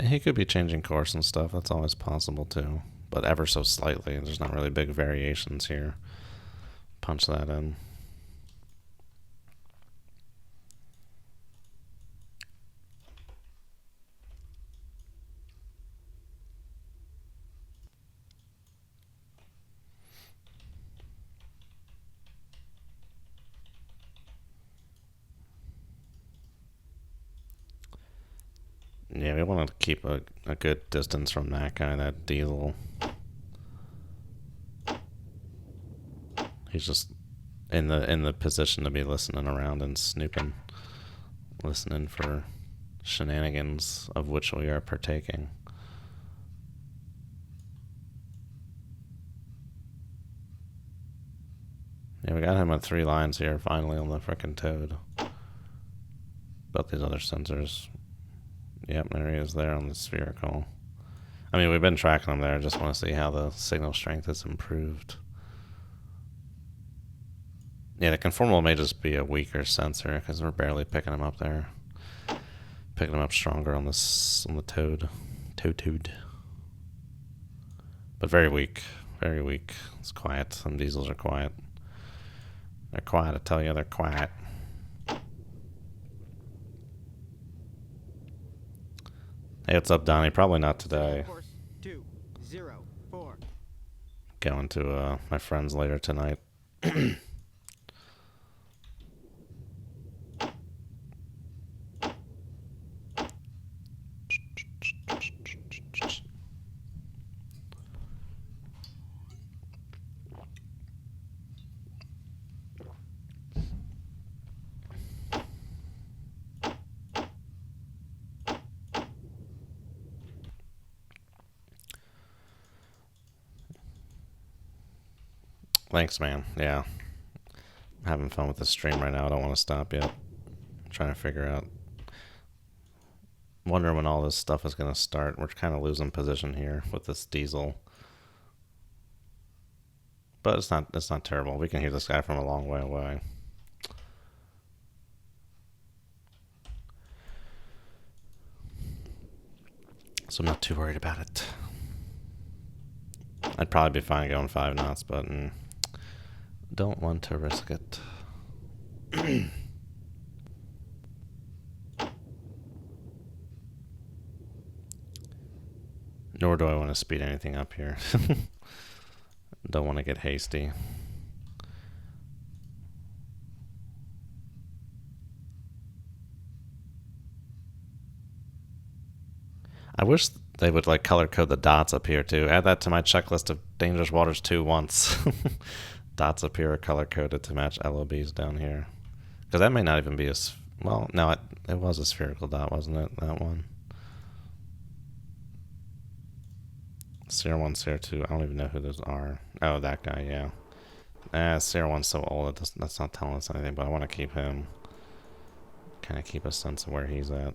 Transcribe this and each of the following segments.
He could be changing course and stuff. That's always possible too, but ever so slightly. There's not really big variations here. Punch that in. Yeah, we want to keep a good distance from that guy, that Diesel. He's just in the position to be listening around and snooping, listening for shenanigans of which we are partaking. Yeah, we got him at 3 lines here, finally, on the frickin' Toad. Both these other sensors. Yep, there he is there on the spherical. I mean, we've been tracking him there. I just want to see how the signal strength has improved. Yeah, the conformal may just be a weaker sensor because we're barely picking him up there. Picking him up stronger on the Toad. Toad. But very weak. Very weak. It's quiet. Some diesels are quiet. They're quiet, I tell you, they're quiet. Hey, what's up, Donnie? Probably not today. Course 204. Going to my friends later tonight. Thanks, man. Yeah. I'm having fun with the stream right now. I don't want to stop yet. I'm trying to figure out. Wondering when all this stuff is going to start. We're kind of losing position here with this diesel. But it's not terrible. We can hear this guy from a long way away. So I'm not too worried about it. I'd probably be fine going 5 knots, but don't want to risk it. Nor do I want to speed anything up here. Don't want to get hasty. I wish they would like color code the dots up here too. Add that to my checklist of Dangerous Waters 2 once. Dots up here are color coded to match LOBs down here. Because that may not even be a... Well, no, it was a spherical dot, wasn't it? That one. Sierra 1, Sierra 2. I don't even know who those are. Oh, that guy, yeah. Sierra 1's so old, that's not telling us anything, but I want to keep him. Kind of keep a sense of where he's at.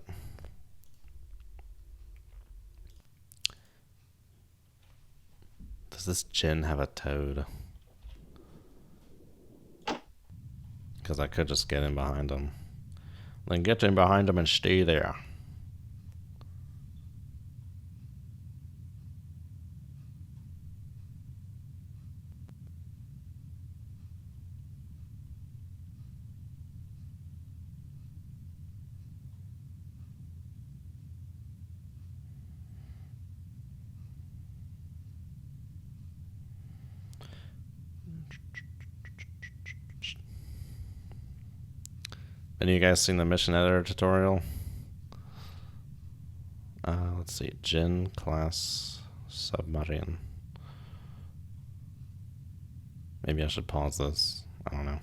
Does this Jin have a Toad? Because I could just get in behind him. Then get in behind him and stay there. Any of you guys seen the mission editor tutorial? Let's see. Jin class submarine. Maybe I should pause this. I don't know.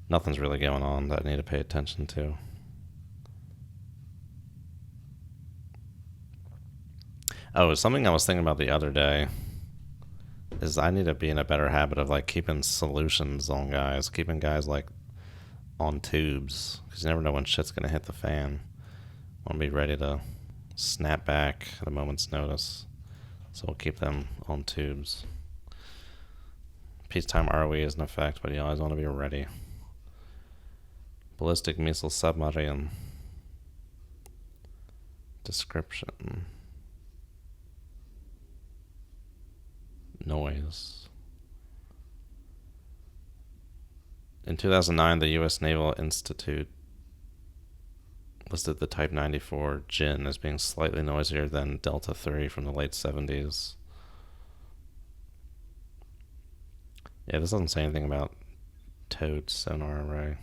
Nothing's really going on that I need to pay attention to. Oh, something I was thinking about the other day is I need to be in a better habit of like keeping solutions on guys, keeping guys like on tubes, because you never know when shit's gonna hit the fan. I want to be ready to snap back at a moment's notice, so we'll keep them on tubes. Peacetime ROE is in effect, but you always want to be ready. Ballistic missile submarine. Description. Noise. In 2009, the U.S. Naval Institute listed the Type 94 Jin as being slightly noisier than Delta 3 from the late 70s. Yeah, this doesn't say anything about towed sonar array.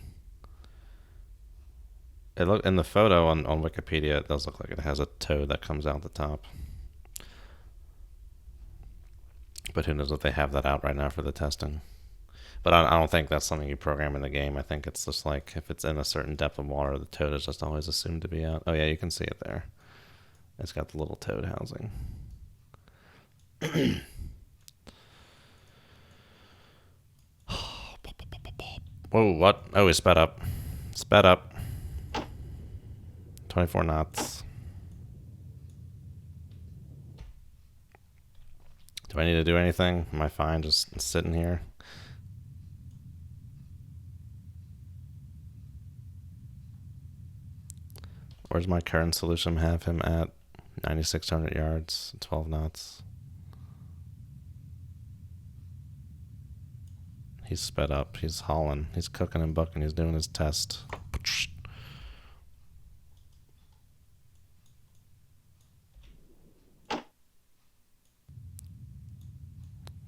It look in the photo on Wikipedia, it does look like it has a toad that comes out the top. But who knows if they have that out right now for the testing. But I don't think that's something you program in the game. I think it's just like if it's in a certain depth of water, the toad is just always assumed to be out. Oh yeah, you can see it there. It's got the little toad housing. Whoa, what? Oh, he sped up. Sped up. 24 knots. Do I need to do anything? Am I fine just sitting here? Where's my current solution? Have him at 9,600 yards, 12 knots. He's sped up. He's hauling. He's cooking and bucking. He's doing his test.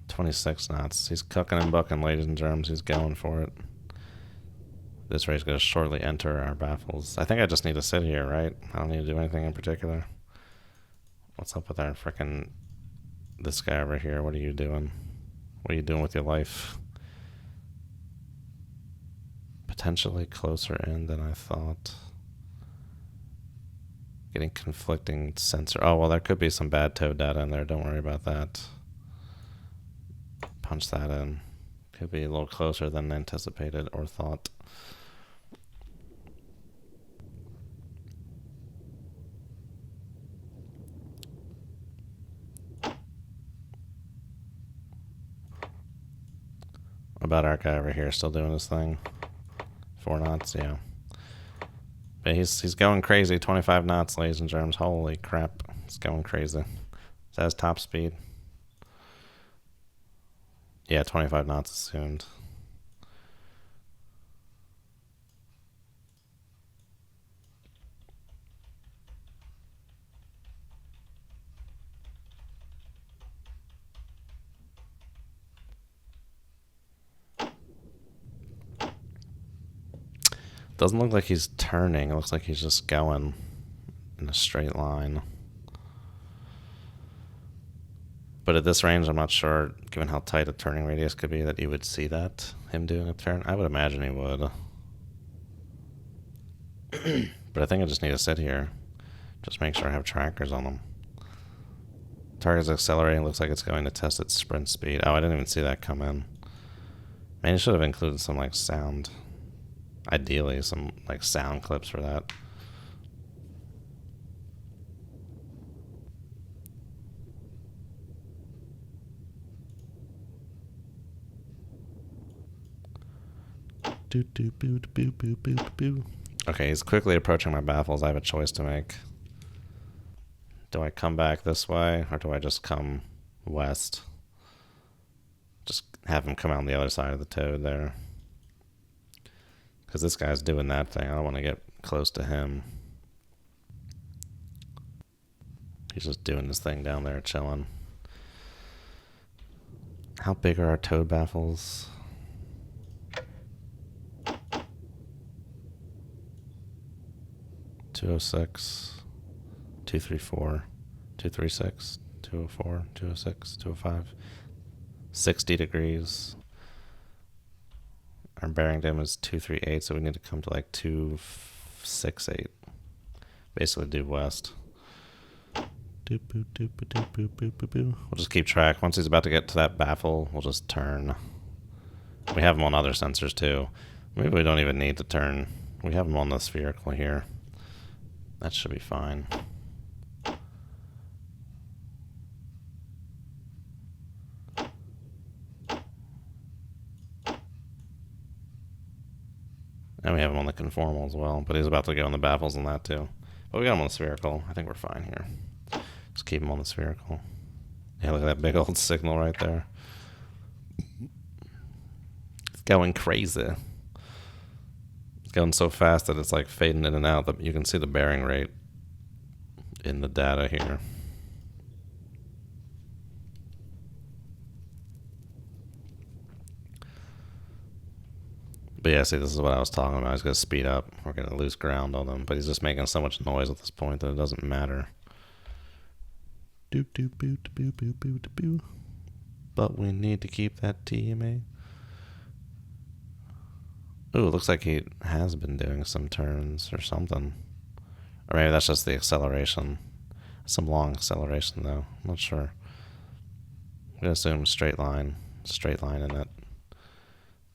26 knots. He's cooking and bucking, ladies and germs. He's going for it. This ray's going to shortly enter our baffles. I think I just need to sit here, right? I don't need to do anything in particular. What's up with our frickin' this guy over here? What are you doing? What are you doing with your life? Potentially closer in than I thought. Getting conflicting sensor. Oh, well, there could be some bad tow data in there. Don't worry about that. Punch that in. Could be a little closer than anticipated or thought. What about our guy over here still doing his thing? 4 knots, yeah. But he's going crazy. 25 knots, ladies and germs. Holy crap. He's going crazy. Is that his top speed? Yeah, 25 knots assumed. Doesn't look like he's turning. It looks like he's just going in a straight line. But at this range, I'm not sure, given how tight a turning radius could be, that you would see that, him doing a turn. I would imagine he would. But I think I just need to sit here. Just make sure I have trackers on him. Target's accelerating. Looks like it's going to test its sprint speed. Oh, I didn't even see that come in. Man, you should have included some, like, sound. Ideally, some, like, sound clips for that. Okay, he's quickly approaching my baffles. I have a choice to make. Do I come back this way, or do I just come west? Just have him come out on the other side of the toad there. Because this guy's doing that thing. I don't want to get close to him. He's just doing this thing down there, chilling. How big are our toad baffles? .206, 234, 236, 204, 206, 205, 60 degrees. Our bearing dim is 238, so we need to come to like 268. Basically due west. We'll just keep track. Once he's about to get to that baffle, we'll just turn. We have him on other sensors too. Maybe we don't even need to turn. We have him on the spherical here. That should be fine. And we have him on the conformal as well, but he's about to go on the baffles on that too. But we got him on the spherical. I think we're fine here. Just keep him on the spherical. Yeah, look at that big old signal right there. It's going crazy. It's going so fast that it's like fading in and out. You can see the bearing rate in the data here. But yeah, see, this is what I was talking about. He's going to speed up. We're going to lose ground on him. But he's just making so much noise at this point that it doesn't matter. But we need to keep that TMA. Ooh, it looks like he has been doing some turns or something. Or maybe that's just the acceleration. Some long acceleration, though. I'm not sure. I'm going to assume straight line. Straight line in it.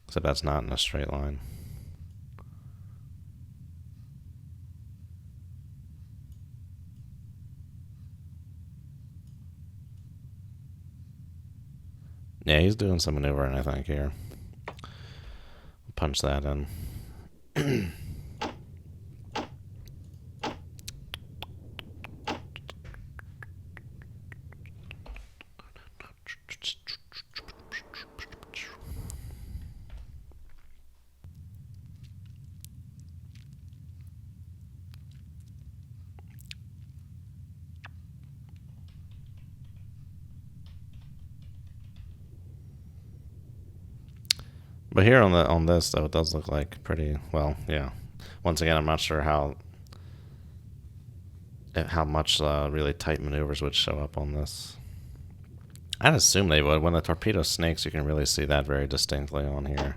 Except that's not in a straight line. Yeah, he's doing some maneuvering, I think, here. Punch that in. But here on this though, it does look like pretty well. Yeah. Once again, I'm not sure how much really tight maneuvers would show up on this. I'd assume they would. When the torpedo snakes, you can really see that very distinctly on here.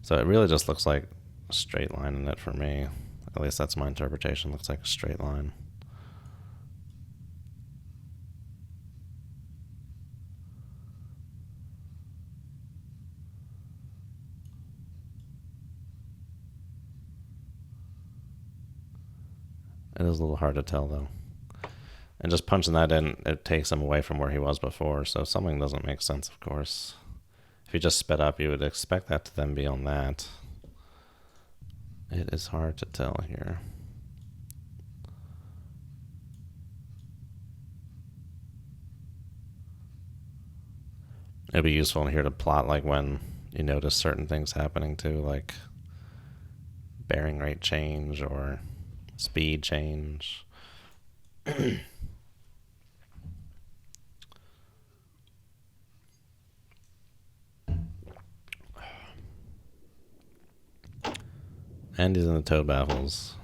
So it really just looks like a straight line in it for me. At least that's my interpretation. Looks like a straight line. It is a little hard to tell, though. And just punching that in, it takes him away from where he was before, so something doesn't make sense, of course. If you just sped up, you would expect that to then be on that. It is hard to tell here. It'd be useful in here to plot like when you notice certain things happening too, like bearing rate change or speed change. And he's in the tow baffles.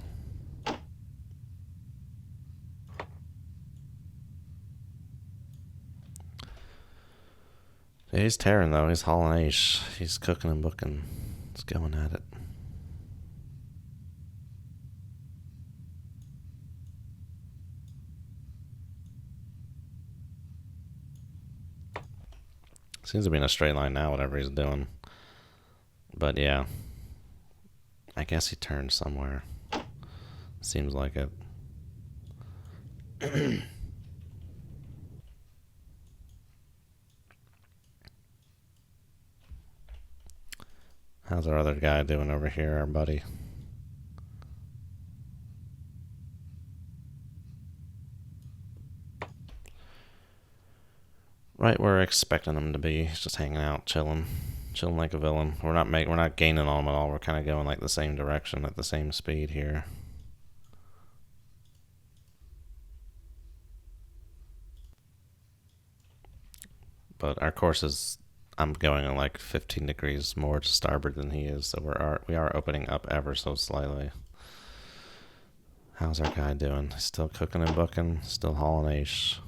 Yeah, he's tearing though. He's hauling ace. He's cooking and booking. He's going at it. Seems to be in a straight line now, whatever he's doing. But yeah. I guess he turned somewhere. Seems like it. How's our other guy doing over here, our buddy? Right where we're expecting him to be. He's just hanging out, chilling like a villain. We're not gaining on him at all. We're kind of going like the same direction at the same speed here. But our course is, I'm going like 15 degrees more to starboard than he is, so we are opening up ever so slightly. How's our guy doing? He's still cooking and booking, still hauling ace.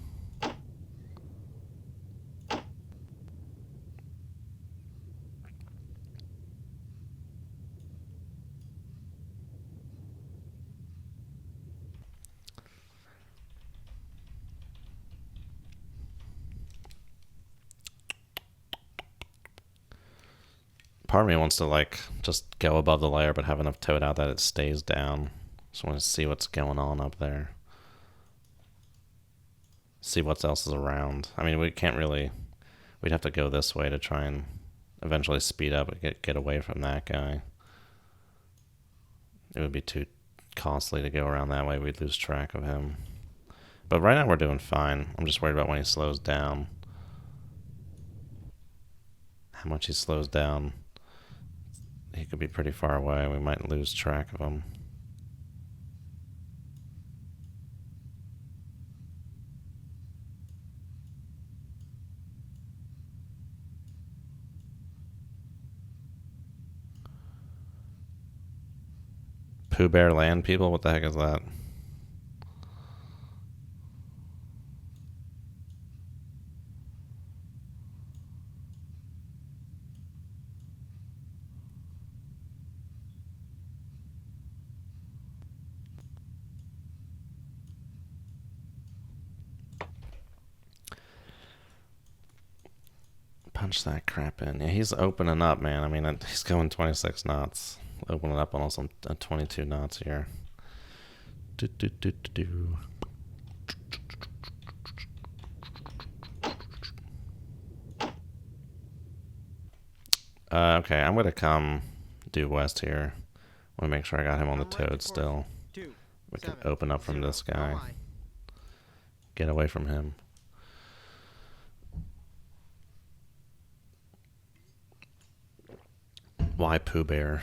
Part of me wants to like just go above the layer but have enough towed out that it stays down. Just want to see what's going on up there. See what else is around. I mean, we can't really... We'd have to go this way to try and eventually speed up and get away from that guy. It would be too costly to go around that way. We'd lose track of him. But right now we're doing fine. I'm just worried about when he slows down. How much he slows down. He could be pretty far away. We might lose track of him. Pooh Bear Land people? What the heck is that? Punch that crap in. Yeah, he's opening up, man. I mean, he's going 26 knots. Opening up almost on 22 knots here. Okay, I'm gonna come due west here. I want to make sure I got him on the toad still. We can open up from this guy. Get away from him. Why Pooh Bear?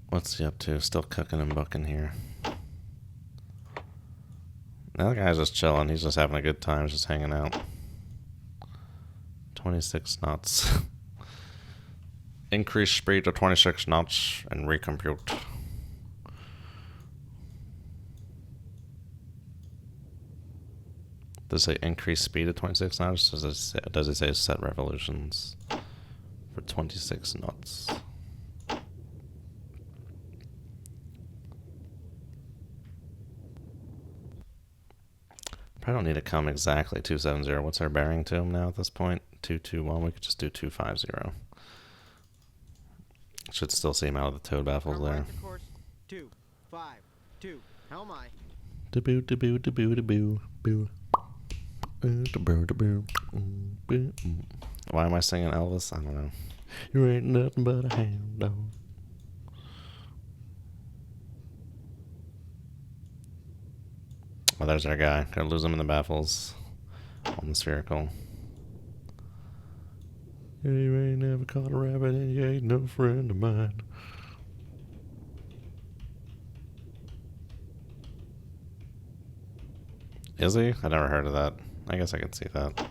What's he up to? Still cooking and booking here. That guy's just chilling. He's just having a good time, just hanging out. 26 knots. Increase speed to 26 knots and recompute. Does it say increase speed to 26 knots? Does it say set revolutions for 26 knots? I don't need to come exactly 270. What's our bearing to him now at this point? 221. We could just do 250. Should still see him out of the toad baffles there. Course 252. How am I? Da-boo, da-boo, da-boo, da-boo, boo. Why am I singing Elvis? I don't know. You ain't nothing but a hound dog. Oh, there's our guy. Gonna lose him in the baffles on the spherical. Yeah, you ain't never caught a rabbit and you ain't no friend of mine. Is he? I never heard of that. I guess I can see that.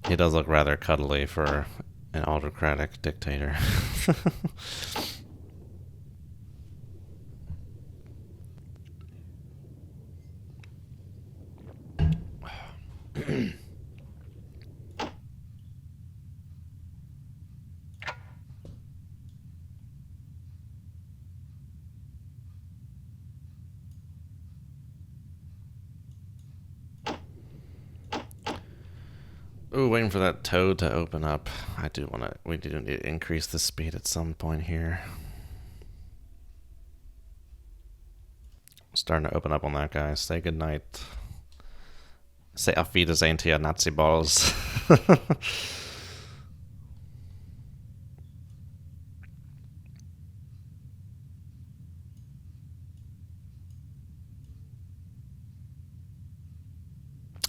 He does look rather cuddly for an autocratic dictator. Ooh, waiting for that toad to open up. We do need to increase the speed at some point here. Starting to open up on that guy. Say goodnight. Say auf Wiedersehen to your Nazi balls. There's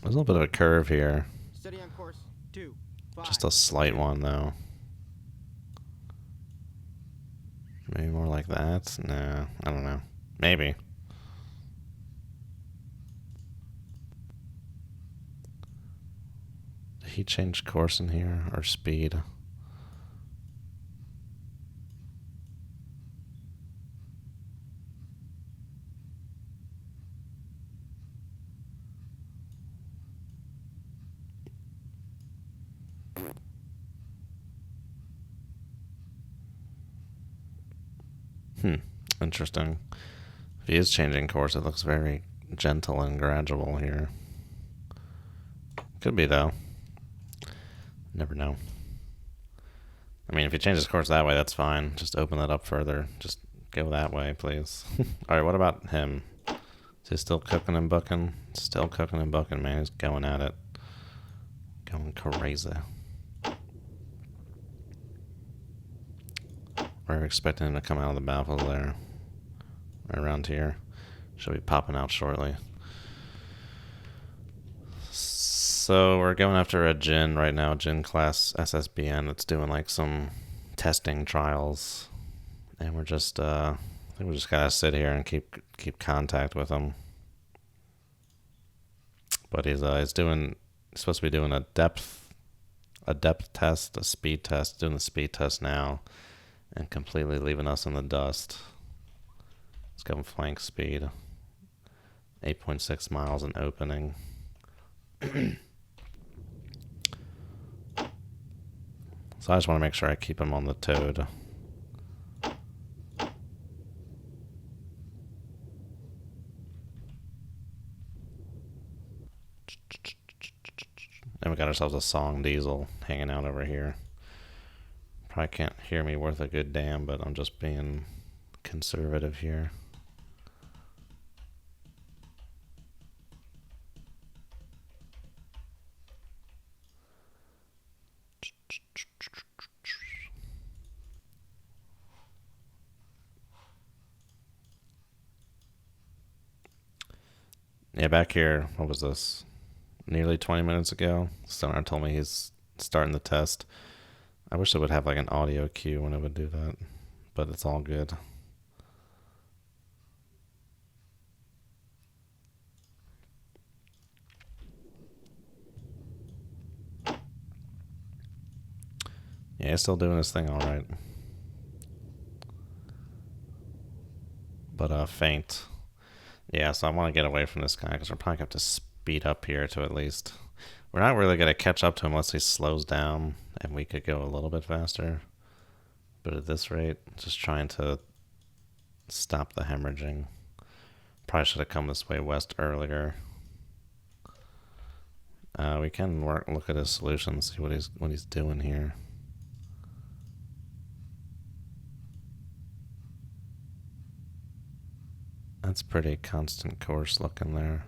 a little bit of a curve here. Steady on course 2 5. Just a slight one, though. Maybe more like that? Nah, I don't know. Maybe. Did he change course in here? Or speed? Interesting. If he is changing course, it looks very gentle and gradual here. Could be, though. Never know. I mean, if he changes course that way, that's fine. Just open that up further. Just go that way, please. Alright, what about him? Is he still cooking and bucking? Still cooking and bucking, man. He's going at it. Going crazy. We're expecting him to come out of the baffles there. Right around here. Should be popping out shortly. So we're going after a Jin right now, Jin class SSBN that's doing like some testing trials. And we're just I think we just gotta sit here and keep contact with him. But he's supposed to be doing a depth test, a speed test, doing the speed test now, and completely leaving us in the dust. Let's go flank speed. 8.6 miles in opening. So I just want to make sure I keep him on the toad. And we got ourselves a Song Diesel hanging out over here. Probably can't hear me worth a good damn, but I'm just being conservative here. Yeah, back here, what was this? Nearly 20 minutes ago, Stoner told me he's starting the test. I wish it would have like an audio cue when it would do that, but it's all good. Yeah, he's still doing his thing all right. But faint. Yeah, so I want to get away from this guy because we're probably going to have to speed up here to at least... We're not really going to catch up to him unless he slows down, and we could go a little bit faster. But at this rate, just trying to stop the hemorrhaging. Probably should have come this way west earlier. We can look at his solution, see what he's doing here. That's pretty constant course looking there.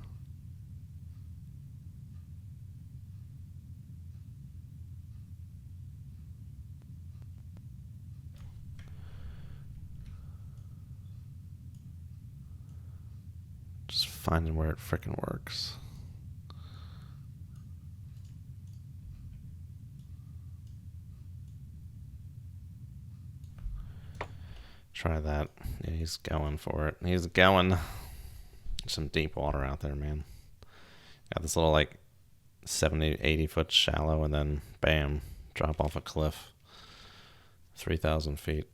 Just finding where it frickin' works. Try that. Yeah, he's going for it. He's going. Some deep water out there, man. Got this little like 70, 80 foot shallow, and then bam, drop off a cliff. 3,000 feet.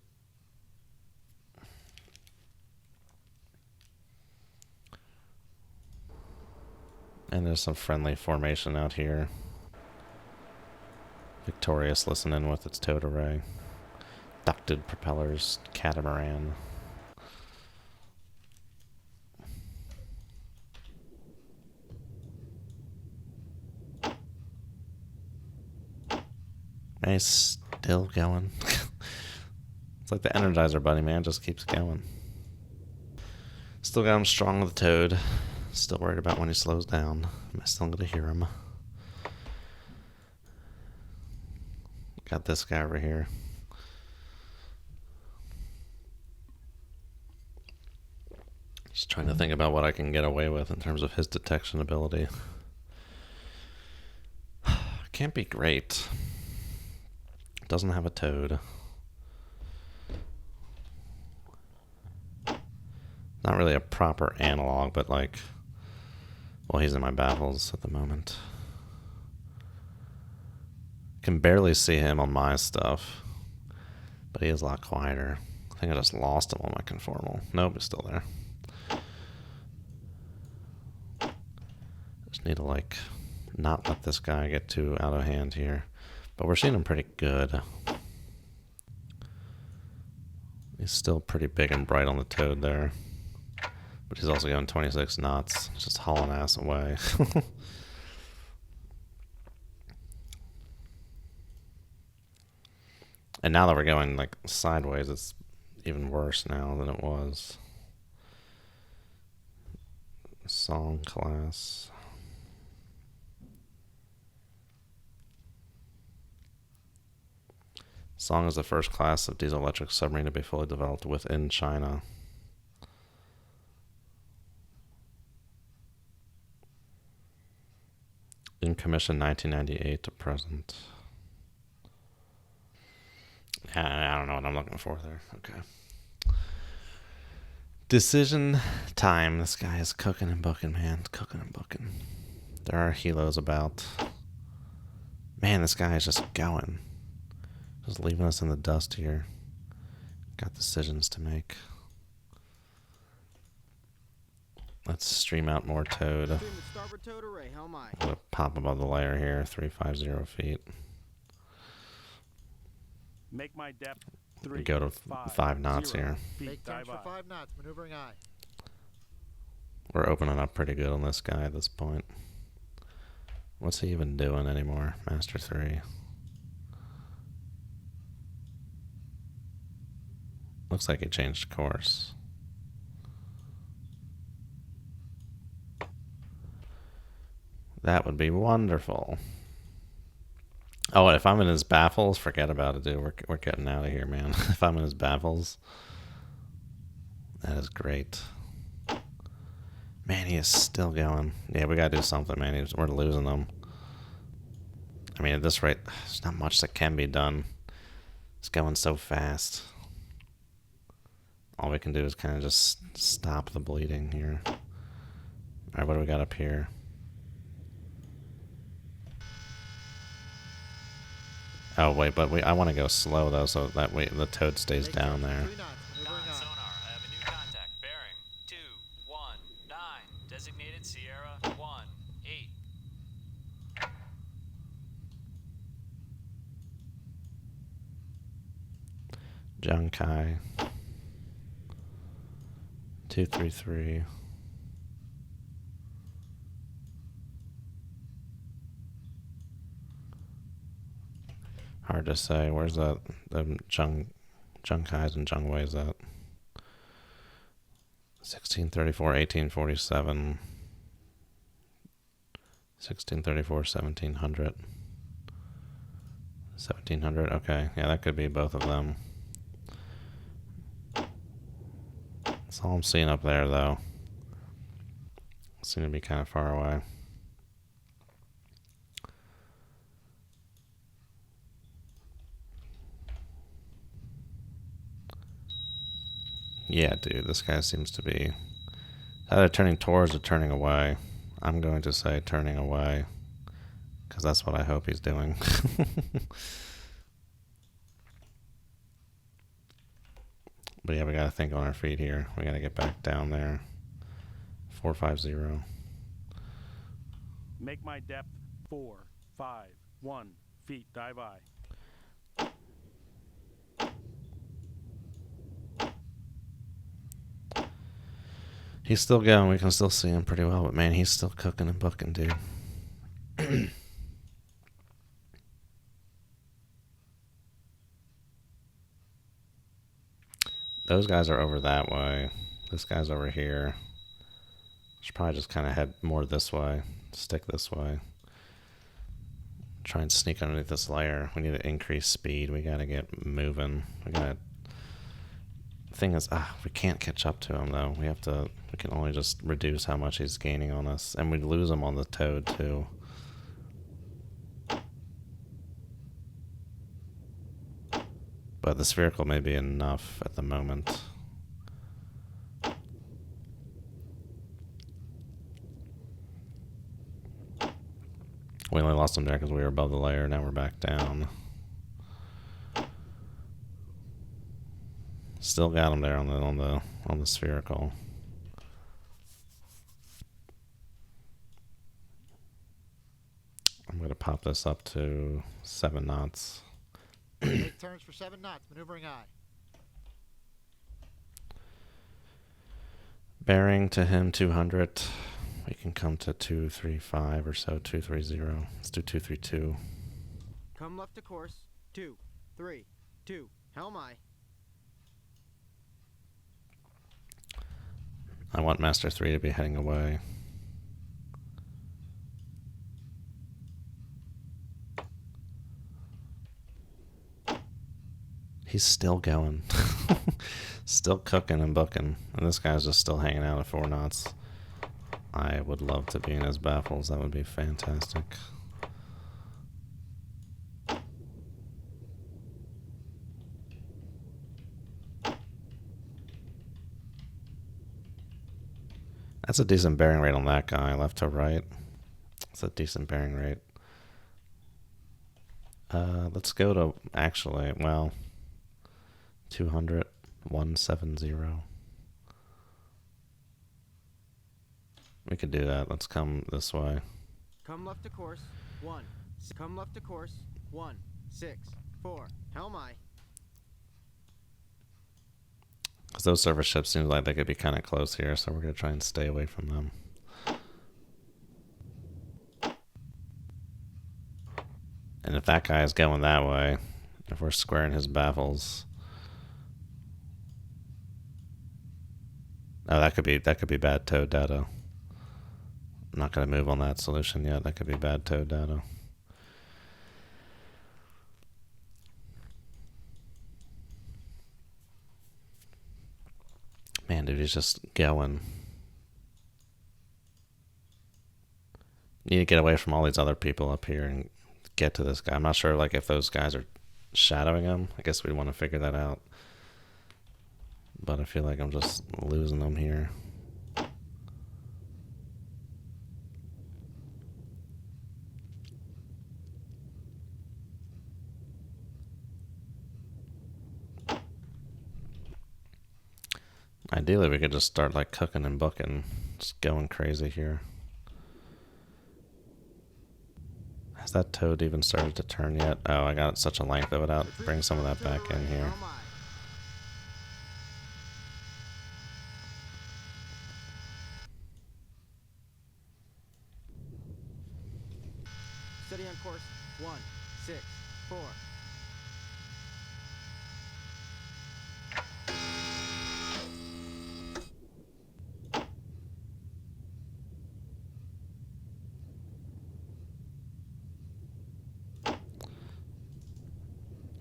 And there's some friendly formation out here. Victorious listening with its towed array. Ducted propellers, catamaran. Man, he's still going. It's like the Energizer Bunny, man, just keeps going. Still got him strong with the toad. Still worried about when he slows down. Am I still going to hear him? Got this guy over here. Just trying to think about what I can get away with in terms of his detection ability. Can't be great. Doesn't have a toad. Not really a proper analog, but like... Well, he's in my baffles at the moment. Can barely see him on my stuff. But he is a lot quieter. I think I just lost him on my conformal. Nope, he's still there. Just need to like not let this guy get too out of hand here. But we're seeing him pretty good. He's still pretty big and bright on the toad there. But he's also going 26 knots. Just hauling ass away. And now that we're going like sideways, it's even worse now than it was. Song class. Song is the first class of diesel-electric submarine to be fully developed within China. In commission 1998 to present. I don't know what I'm looking for there. Okay. Decision time. This guy is cooking and booking, man. Cooking and booking. There are helos about. Man, this guy is just going. Just leaving us in the dust here. Got decisions to make. Let's stream out more Toad. Stream the starboard Toad array. How am I? I'm gonna pop above the layer here, 350 feet. Make my depth We go to 5 knots here. Make turns for 5 knots. Maneuvering aye. We're opening up pretty good on this guy at this point. What's he even doing anymore? Master 3. Looks like he changed course. That would be wonderful. Oh, if I'm in his baffles, forget about it, dude. We're getting out of here, man. If I'm in his baffles, that is great. Man, he is still going. Yeah, we gotta do something, man. We're losing them. I mean, at this rate, there's not much that can be done. It's going so fast. All we can do is kind of just stop the bleeding here. All right, what do we got up here? Oh wait, but I want to go slow though, so that way the Toad stays down there. 3 knots. Maneuvering aye. Sonar, I have a new contact. Bearing 219. Designated Sierra 18. Junkai 233. Hard to say. Where's that? The Junkais and Jungweis at? 1634, 1847. 1634, 1700. 1700. Okay, yeah, that could be both of them. That's all I'm seeing up there, though. Seem to be kind of far away. Yeah, dude, this guy seems to be either turning towards or turning away. I'm going to say turning away, because that's what I hope he's doing. But yeah, we got to think on our feet here. We got to get back down there. 450. Make my depth 451 feet. Dive aye. He's still going. We can still see him pretty well, but man, he's still cooking and booking, dude. Those guys are over that way. This guy's over here. Should probably just kind of head more this way. Stick this way. Try and sneak underneath this layer. We need to increase speed. We gotta get moving. We gotta. The thing is, we can't catch up to him though. We can only just reduce how much he's gaining on us, and we'd lose him on the Toad too. But the spherical may be enough at the moment. We only lost him there because we were above the layer. Now we're back down. Still got him there on the spherical. I'm gonna pop this up to 7 knots. Make turns for 7 knots. Maneuvering aye. Bearing to him 200. We can come to 235 or so. 230. Let's do 232. Come left to course. 2, 3. 2. How am I? I want Master 3 to be heading away. He's still going. Still cooking and booking. And this guy's just still hanging out at 4 knots. I would love to be in his baffles. That would be fantastic. That's a decent bearing rate on that guy, left to right. It's a decent bearing rate. Let's go to, actually, well, 200, 170. We could do that. Let's come this way. Come left to course. 1. Come left to course. 1. 6. 4. How am I? Because those service ships seem like they could be kind of close here, so we're going to try and stay away from them. And if that guy is going that way, if we're squaring his baffles... Oh, that could be bad tow data. I'm not going to move on that solution yet. That could be bad tow data. Man, dude, he's just going. Need to get away from all these other people up here and get to this guy. I'm not sure, like, if those guys are shadowing him. I guess we want to figure that out. But I feel like I'm just losing them here. Ideally, we could just start, like, cooking and booking. Just going crazy here. Has that toad even started to turn yet? Oh, I got such a length of it out. Bring some of that back in here. How am I? Steady on course. 1. 6. 4.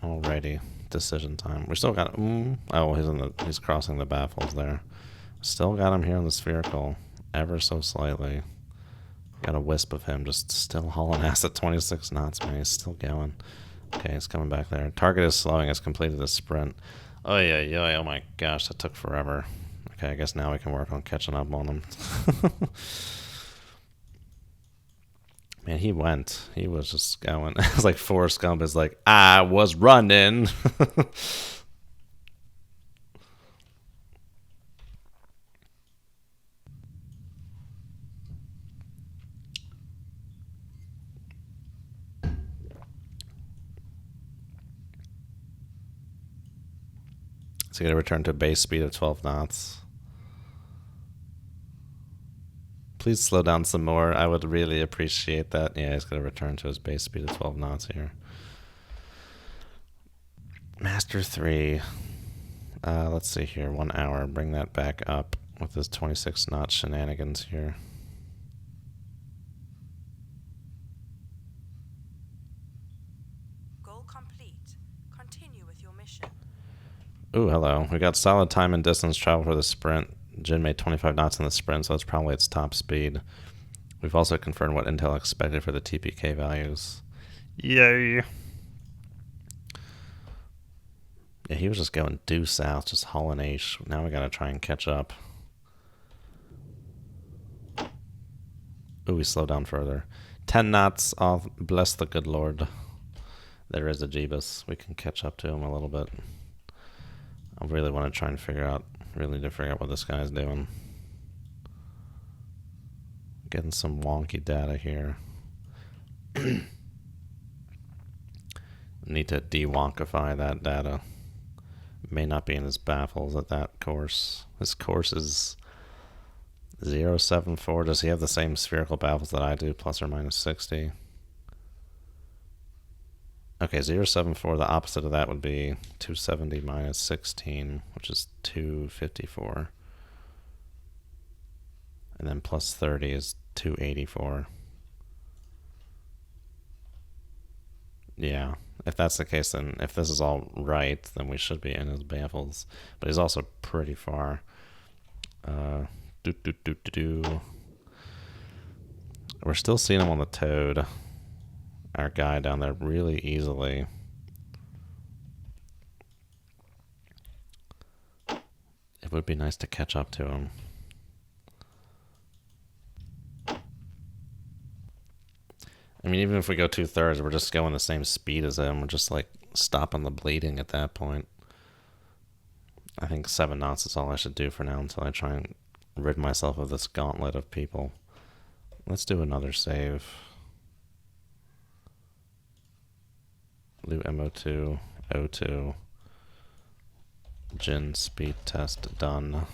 Alrighty, decision time. We still got oh, he's crossing the baffles there. Still got him here on the spherical, ever so slightly. Got a wisp of him just still hauling ass at 26 knots, man. He's still going. Okay, he's coming back there. Target is slowing. Has completed the sprint. Oh yeah, yeah. Oh my gosh, that took forever. Okay, I guess now we can work on catching up on him. Man, he went. He was just going. It's like Forrest Gump is like, I was running. So you gotta return to a base speed of 12 knots. Please slow down some more. I would really appreciate that. Yeah, he's gonna return to his base speed of 12 knots here. Master 3. Let's see here. 1 hour. Bring that back up with his 26 knot shenanigans here. Goal complete. Continue with your mission. Ooh, hello. We got solid time and distance travel for the sprint. Jin made 25 knots in the sprint, so it's probably its top speed. We've also confirmed what Intel expected for the TPK values. Yay! Yeah, he was just going due south, just hauling H. Now we gotta try and catch up. Ooh, we slow down further. 10 knots off. Bless the good Lord. There is a Jeebus. We can catch up to him a little bit. I really want to try and figure out what this guy's doing. Getting some wonky data here. Need to de-wonkify that data. May not be in his baffles at that course. His course is 074. Does he have the same spherical baffles that I do, plus or minus 60? Okay, 074. The opposite of that would be 270 minus 16, which is 254. And then plus 30 is 284. Yeah, if that's the case, then if this is all right, then we should be in his baffles. But he's also pretty far. We're still seeing him on the Toad, our guy down there, really easily. It would be nice to catch up to him. I mean, even if we go 2/3, we're just going the same speed as him. We're just like stopping the bleeding at that point. I think 7 knots is all I should do for now until I try and rid myself of this gauntlet of people. Let's do another save. Loot MO2, O2. Jin speed test done.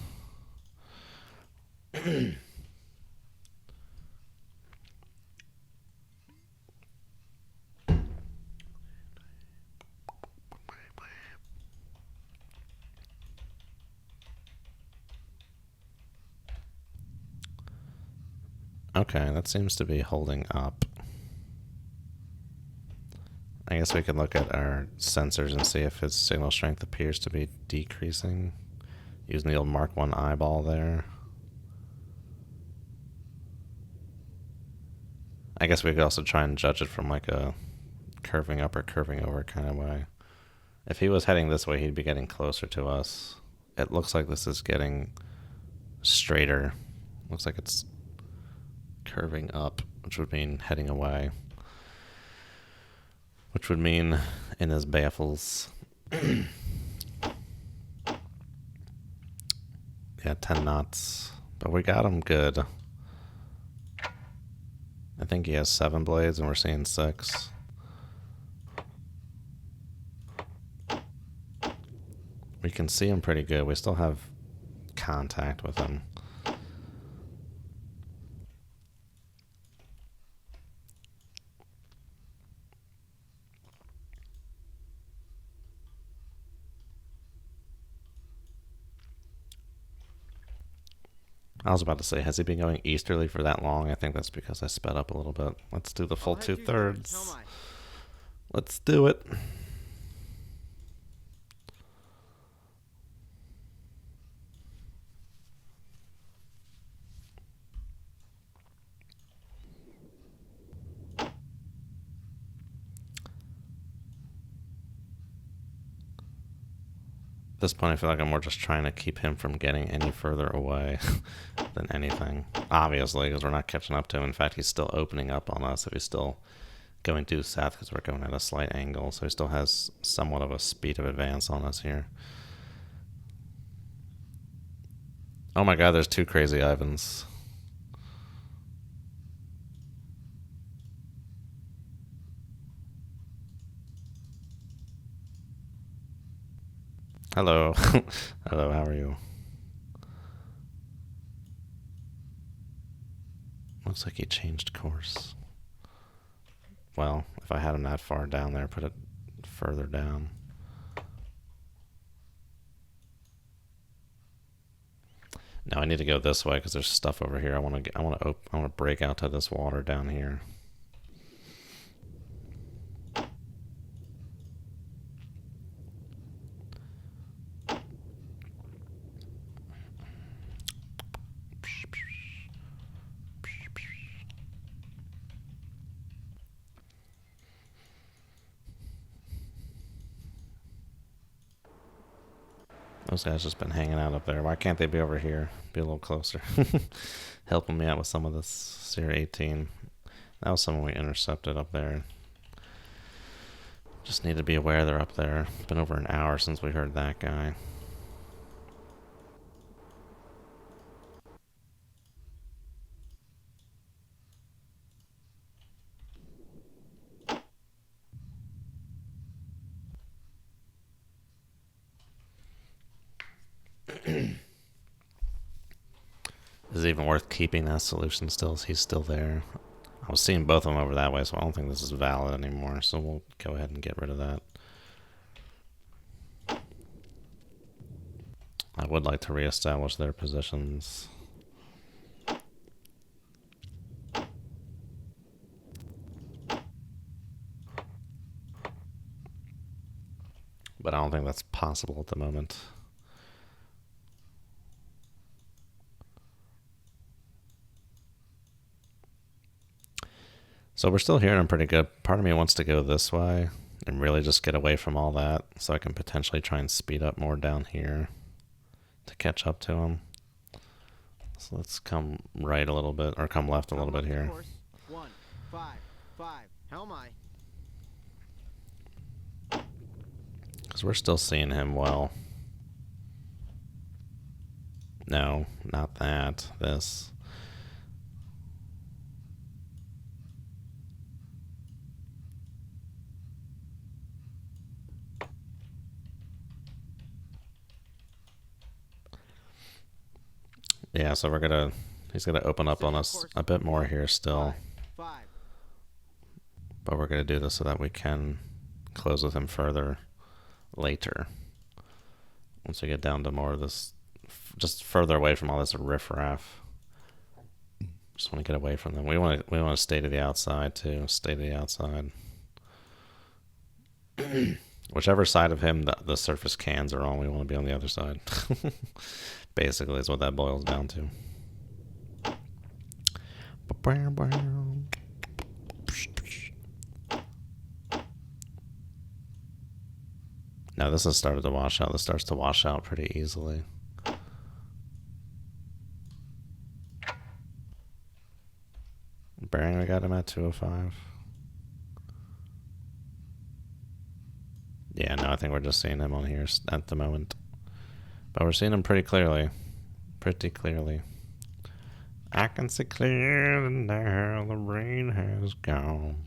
Okay, that seems to be holding up. I guess we could look at our sensors and see if his signal strength appears to be decreasing. Using the old Mark 1 eyeball there. I guess we could also try and judge it from like a curving up or curving over kind of way. If he was heading this way, he'd be getting closer to us. It looks like this is getting straighter. Looks like it's curving up, which would mean heading away. Which would mean in his baffles. Yeah, 10 knots. But we got him good. I think he has 7 blades and we're seeing 6. We can see him pretty good. We still have contact with him. I was about to say, has he been going easterly for that long? I think that's because I sped up a little bit. Let's do the full 2/3. Let's do it. At this point, I feel like I'm more just trying to keep him from getting any further away than anything. Obviously, because we're not catching up to him. In fact, he's still opening up on us if he's still going due south because we're going at a slight angle. So he still has somewhat of a speed of advance on us here. Oh my god, there's 2 crazy Ivans. Hello. Hello, how are you? Looks like he changed course. Well, if I had him that far down there, put it further down. Now I need to go this way because there's stuff over here. I want to break out to this water down here. Those guys just been hanging out up there. Why can't they be over here? Be a little closer. Helping me out with some of this Sierra 18. That was someone we intercepted up there. Just need to be aware they're up there. It's been over an hour since we heard that guy. Is it even worth keeping that solution still? Is he still there? I was seeing both of them over that way, so I don't think this is valid anymore. So we'll go ahead and get rid of that. I would like to reestablish their positions. But I don't think that's possible at the moment. So we're still hearing them pretty good. Part of me wants to go this way and really just get away from all that so I can potentially try and speed up more down here to catch up to them. So let's come right a little bit, or come left a little bit here. 1, 5, 5. How am I? Because we're still seeing him well. No, not that. This. Yeah, so he's gonna open up on us a bit more here still. 5. But we're gonna do this so that we can close with him further later. Once we get down to more of this, just further away from all this riffraff. Just want to get away from them. We want to stay to the outside too. Stay to the outside. Whichever side of him the surface cans are on, we want to be on the other side. Basically, is what that boils down to. Now this has started to wash out. This starts to wash out pretty easily. Bearing, we got him at 205. Yeah, no, I think we're just seeing him on here at the moment. But we're seeing him pretty clearly. Pretty clearly. I can see clearly now the rain has gone.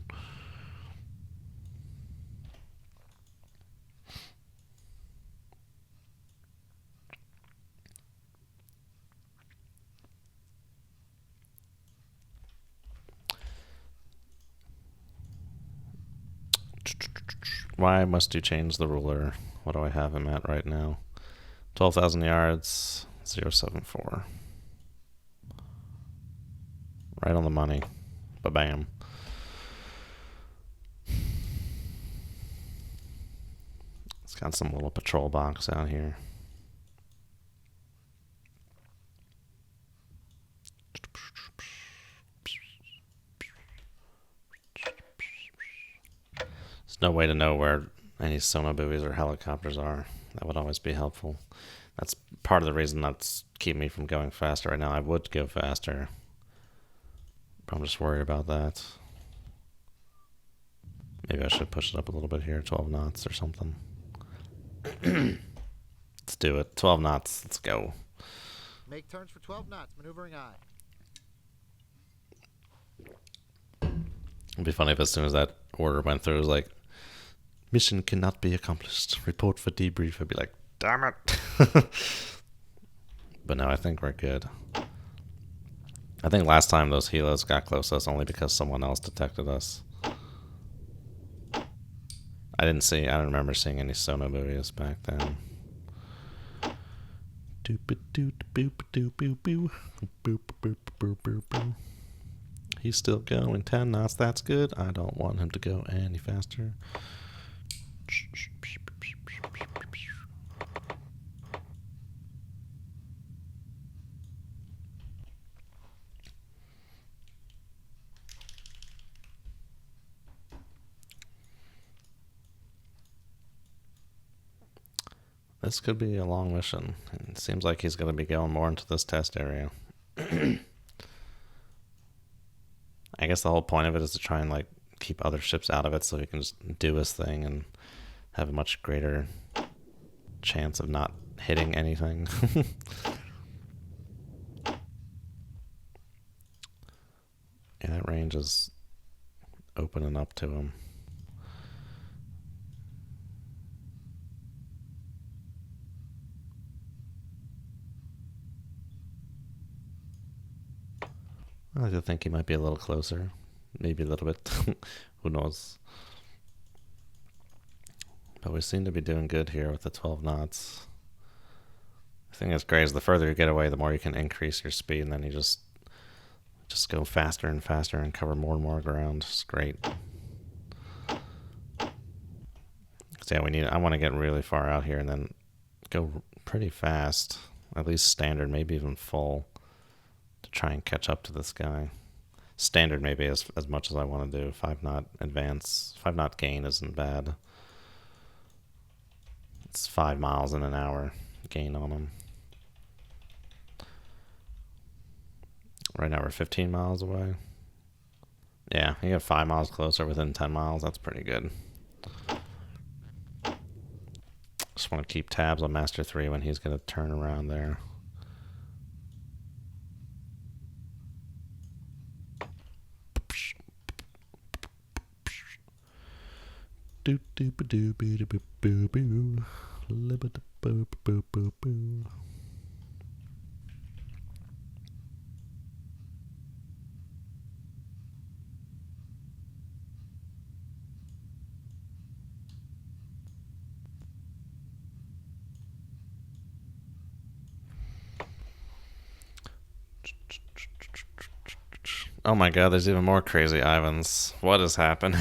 Why must you change the ruler? What do I have him at right now? 12,000 yards, 074. Right on the money. Ba-bam. It's got some little patrol box out here. There's no way to know where any sonar buoys or helicopters are. That would always be helpful. That's part of the reason that's keeping me from going faster right now. I would go faster, but I'm just worried about that. Maybe I should push it up a little bit here, 12 knots or something. Let's do it. 12 knots. Let's go. Make turns for 12 knots. Maneuvering aye. It'd be funny if as soon as that order went through, it was like, mission cannot be accomplished. Report for debrief. I'd be like, damn it. But no, I think we're good. I think last time those helos got close to us only because someone else detected us. I don't remember seeing any sonar buoys back then. He's still going 10 knots. That's good. I don't want him to go any faster. This could be a long mission. It seems like he's going to be going more into this test area. I guess the whole point of it is to try and like keep other ships out of it so he can just do his thing and have a much greater chance of not hitting anything. Yeah, that range is opening up to him. I like to think he might be a little closer. maybe a little bit. Who knows? But we seem to be doing good here with the 12 knots. The thing that's great is the further you get away, the more you can increase your speed, and then you just go faster and faster and cover more and more ground. It's great. So yeah, I want to get really far out here and then go pretty fast, at least standard, maybe even full, to try and catch up to this guy. Standard maybe as much as I want to do. 5 knot advance, 5 knot gain isn't bad. It's 5 miles in an hour gain on him. Right now we're 15 miles away. Yeah, you get 5 miles closer within 10 miles. That's pretty good. Just want to keep tabs on Master 3 when he's going to turn around there. Oh my god, there's even more crazy Ivans. What has happened?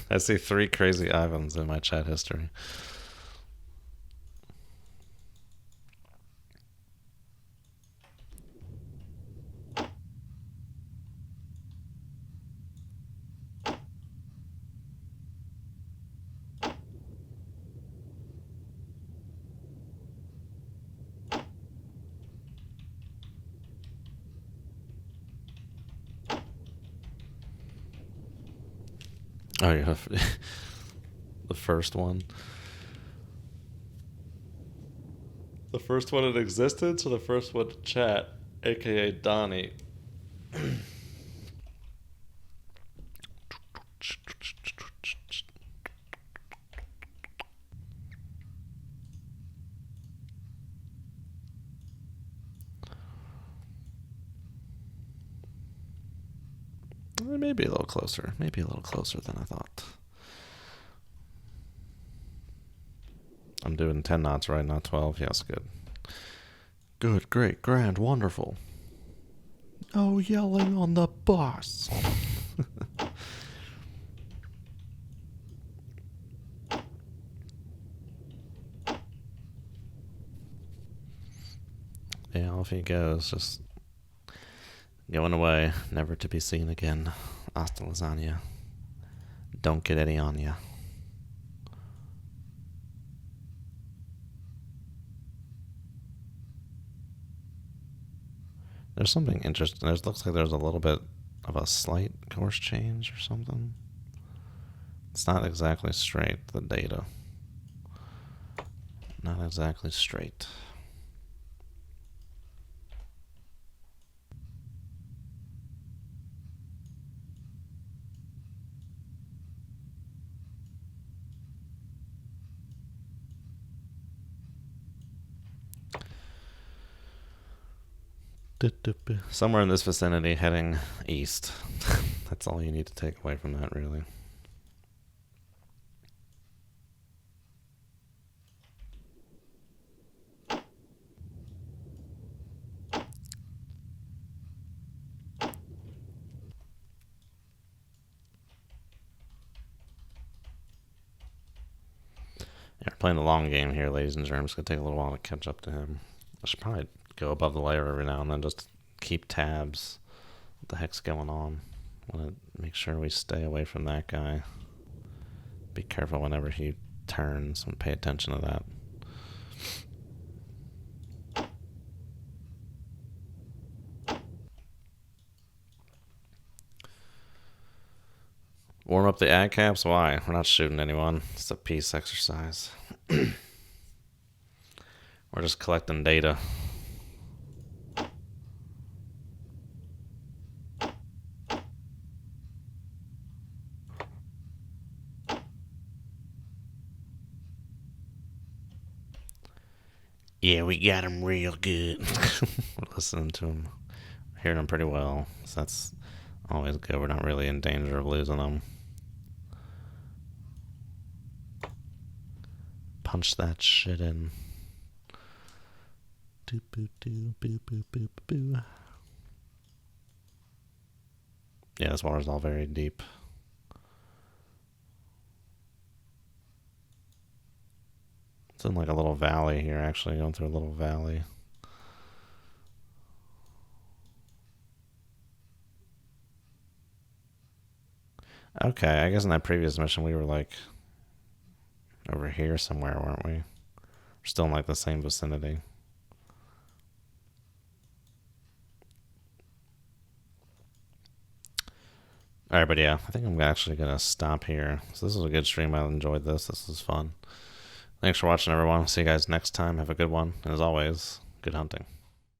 I see 3 crazy Ivans in my chat history. Oh, yeah. The first one. The first one in existence or the first one to chat, aka Donnie? Maybe a little closer. Maybe a little closer than I thought. I'm doing 10 knots, right? Not 12? Yes, good. Good, great, grand, wonderful. Oh, yelling on the bus. Yeah, off he goes, just going away, never to be seen again. Hasta lasagna. Don't get any on ya. There's something interesting. Looks like there's a little bit of a slight course change or something. It's not exactly straight, the data. Not exactly straight. Somewhere in this vicinity, heading east. That's all you need to take away from that, really. Yeah, we're playing the long game here, ladies and germs. It's going to take a little while to catch up to him. I should probably go above the layer every now and then just keep tabs. What the heck's going on? Want to make sure we stay away from that guy. Be careful whenever he turns and pay attention to that. Warm up the ad caps? Why? We're not shooting anyone. It's a peace exercise. We're just collecting data. Yeah, we got him real good. We're listening to him. We're hearing him pretty well. So that's Always good. We're not really in danger of losing them. Punch that shit in. Doop boop doo boop boop boop boo. Yeah, this water's all very deep. It's in like a little valley here, actually, going through a little valley. Okay, I guess in that previous mission we were like over here somewhere, weren't we? We're still in like the same vicinity. Alright, but yeah, I think I'm actually going to stop here. So this was a good stream. I enjoyed this. This was fun. Thanks for watching, everyone. See you guys next time. Have a good one. And as always, good hunting.